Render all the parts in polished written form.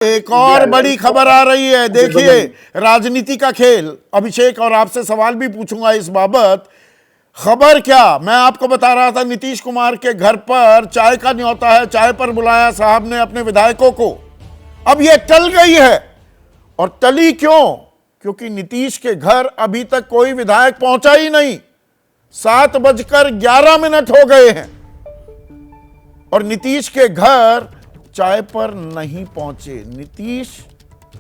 एक और बड़ी खबर आ रही है। देखिए, राजनीति का खेल। अभिषेक, और आपसे सवाल भी पूछूंगा इस बाबत। खबर क्या, मैं आपको बता रहा था, नीतीश कुमार के घर पर चाय का न्योता है, चाय पर बुलाया साहब ने अपने विधायकों को। अब यह टल गई है। और टली क्यों? क्योंकि नीतीश के घर अभी तक कोई विधायक पहुंचा ही नहीं। 7:11 हो गए हैं और नीतीश के घर चाय पर नहीं पहुंचे। नीतीश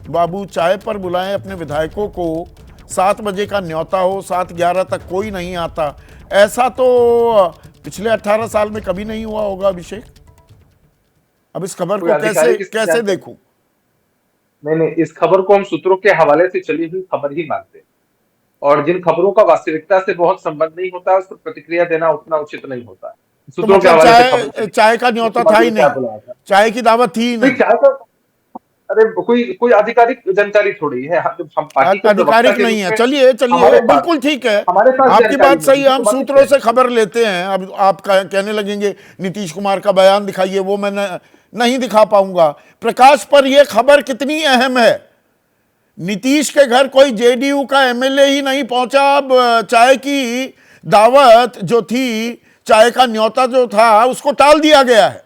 बाबू चाय पर बुलाएं अपने विधायकों को, 7 बजे का न्योता हो, 7:11 तक कोई नहीं आता। ऐसा तो पिछले 18 साल में कभी नहीं हुआ होगा। अभिषेक, अब इस खबर को कैसे देखूं? नहीं, इस खबर को हम सूत्रों के हवाले से चली हुई खबर ही मानते हैं, और जिन खबरों का वास्तविकता से बहुत संबंध नहीं होता उस पर प्रतिक्रिया देना उतना उचित नहीं होता। तो मतलब चाय का न्योता था ही नहीं, चाय की दावत थी ही नहीं। अरे कोई आधिकारिक जानकारी थोड़ी है, हम पार्टी के आधिकारिक नहीं है। चलिए बिल्कुल ठीक है, आपकी बात सही है। हम सूत्रों से खबर लेते हैं। अब आप कहने लगेंगे नीतीश कुमार का बयान दिखाइए, वो मैं नहीं दिखा पाऊंगा। प्रकाश पर यह खबर कितनी अहम है? नीतीश के घर कोई जेडीयू का एमएलए ही नहीं पहुंचा। अब चाय की दावत जो थी, चाय का न्योता जो था, उसको टाल दिया गया है।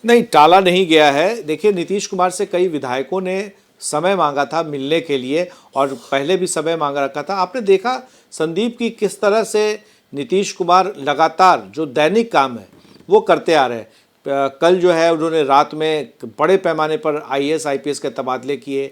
नहीं, टाला नहीं गया है। देखिए, नीतीश कुमार से कई विधायकों ने समय मांगा था मिलने के लिए, और पहले भी समय मांगा रखा था। आपने देखा संदीप की किस तरह से नीतीश कुमार लगातार जो दैनिक काम है वो करते आ रहे हैं। कल जो है उन्होंने रात में बड़े पैमाने पर आईएएस आईपीएस के तबादले किए।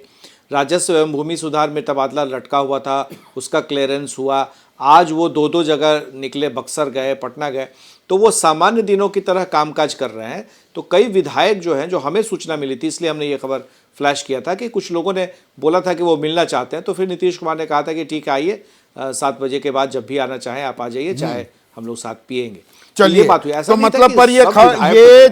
राजस्व एवं भूमि सुधार में तबादला लटका हुआ था, उसका क्लियरेंस हुआ। आज वो दो जगह निकले, बक्सर गए, पटना गए। तो वो सामान्य दिनों की तरह कामकाज कर रहे हैं। तो कई विधायक जो हैं, जो हमें सूचना मिली थी, इसलिए हमने ये खबर फ्लैश किया था कि कुछ लोगों ने बोला था कि वो मिलना चाहते हैं। तो फिर नीतीश कुमार ने कहा था कि ठीक है, आइए, 7 बजे के बाद जब भी आना चाहें आप आ जाइए, चाहे हम लोग साथ पियेंगे। चलिए, बात हुई। ऐसा तो मतलब पर ये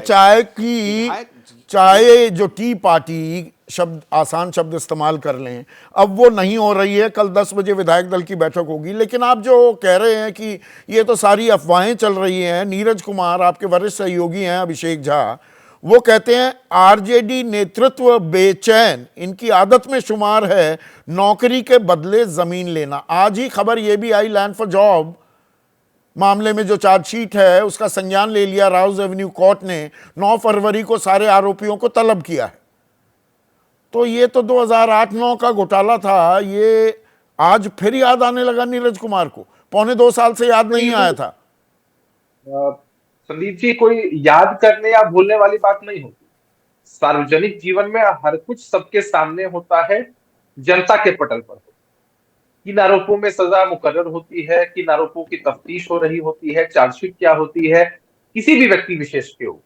चाय जो टी पार्टी शब्द, आसान शब्द इस्तेमाल कर लें, अब वो नहीं हो रही है। कल 10 बजे विधायक दल की बैठक होगी। लेकिन आप जो कह रहे हैं कि ये तो सारी अफवाहें चल रही हैं, नीरज कुमार आपके वरिष्ठ सहयोगी हैं, अभिषेक झा, वो कहते हैं आरजेडी नेतृत्व बेचैन, इनकी आदत में शुमार है नौकरी के बदले जमीन लेना। आज ही खबर ये भी आई, लैंड फॉर जॉब मामले में जो चार्जशीट है उसका संज्ञान ले लिया राउज एवेन्यू कोर्ट ने। 9 फरवरी को सारे आरोपियों को तलब किया है। तो ये तो 2008-9 का घोटाला था, ये आज फिर याद आने लगा नीरज कुमार को। 2.25 साल से याद नहीं आया था। संदीप जी, कोई याद करने या भूलने वाली बात नहीं होती। सार्वजनिक जीवन में हर कुछ सबके सामने होता है, जनता के पटल पर। किन आरोपों में सजा मुकर्रर होती है, किन आरोपों की तफ्तीश हो रही होती है, चार्जशीट क्या होती है, किसी भी व्यक्ति विशेष के हो,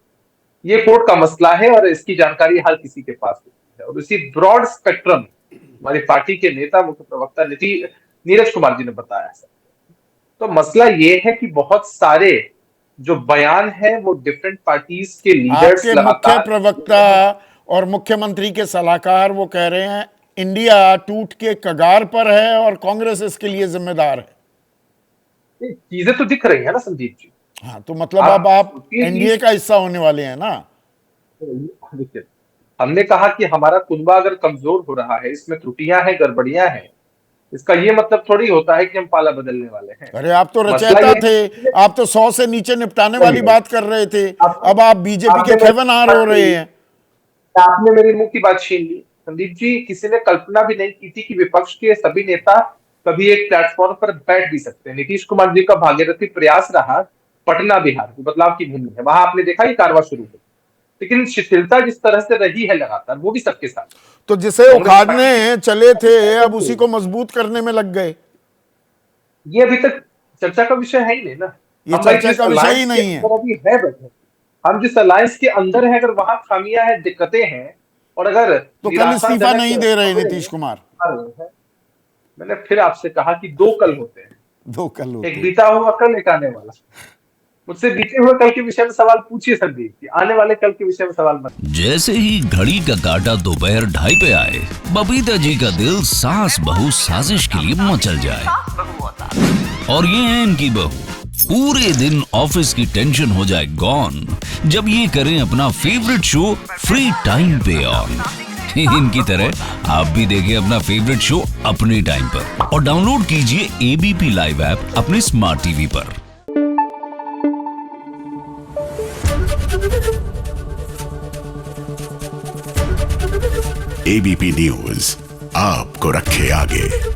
ये कोर्ट का मसला है और इसकी जानकारी हर किसी के पास होती है। और इसी ब्रॉड स्पेक्ट्रम हमारी पार्टी के नेता, मुख्य प्रवक्ता नीरज कुमार जी ने बताया। तो मसला ये है कि बहुत सारे जो बयान है वो डिफरेंट पार्टीज के लीडर्स, आपके मुख्य प्रवक्ता और मुख्यमंत्री के सलाहकार वो कह रहे हैं इंडिया टूट के कगार पर है और कांग्रेस इसके लिए जिम्मेदार है। चीजें तो दिख रही है ना संदीप जी। हाँ, तो मतलब अब आप एनडीए का हिस्सा होने वाले हैं ना। हमने कहा कि हमारा कुनबा अगर कमजोर हो रहा है, इसमें त्रुटियां हैं, गड़बड़ियां हैं, इसका ये मतलब थोड़ी होता है कि हम पाला बदलने वाले हैं। अरे आप तो रचयिता थे, आप तो 100 से नीचे निपटाने वाली बात कर रहे थे। अब आप बीजेपी के खेवनहार हो रहे हैं। आपने मेरे मुंह की बात छीन ली संदीप जी। किसी ने कल्पना भी नहीं की थी कि विपक्ष के सभी नेता कभी एक प्लेटफॉर्म पर बैठ भी सकते हैं। नीतीश कुमार जी का भागीरथी प्रयास रहा पटना बिहार बदलाव की भूमि है, वहां आपने देखा ही कारवां शुरू हुई, लेकिन शिथिलता जिस तरह से रही है लगातार, वो भी सबके साथ। तो जिसे उखाड़ने चले थे अब उसी को मजबूत करने में लग गए। ये अभी तक चर्चा का विषय है ही नहीं ना, ये चर्चा का विषय ही नहीं है। अभी है बैठे, हम जिस अलायंस के अंदर है, अगर वहां खामियां हैं, दिक्कतें हैं, और अगर तो कल इस्तीफा नहीं दे रहे नीतीश कुमार। मैंने फिर आपसे कहा कि 2 कल होते हैं, 2 कल होते हैं। एक बीता हुआ कल, एक आने वाला। मुझसे बीते हुए कल के विषय में सवाल पूछिए संदीप जी, आने वाले कल के विषय में सवाल मत। जैसे ही घड़ी का काटा दोपहर 2:30 पे आए, बबीता जी का दिल सास बहू साजिश के लिए मचल जाए। और ये है इनकी बहू पूरे दिन ऑफिस की टेंशन हो जाए गॉन जब ये करें अपना फेवरेट शो फ्री टाइम पे ऑन। इनकी तरह आप भी देखें अपना फेवरेट शो अपने टाइम पर और डाउनलोड कीजिए एबीपी लाइव ऐप अपने स्मार्ट टीवी पर। एबीपी न्यूज आपको रखे आगे।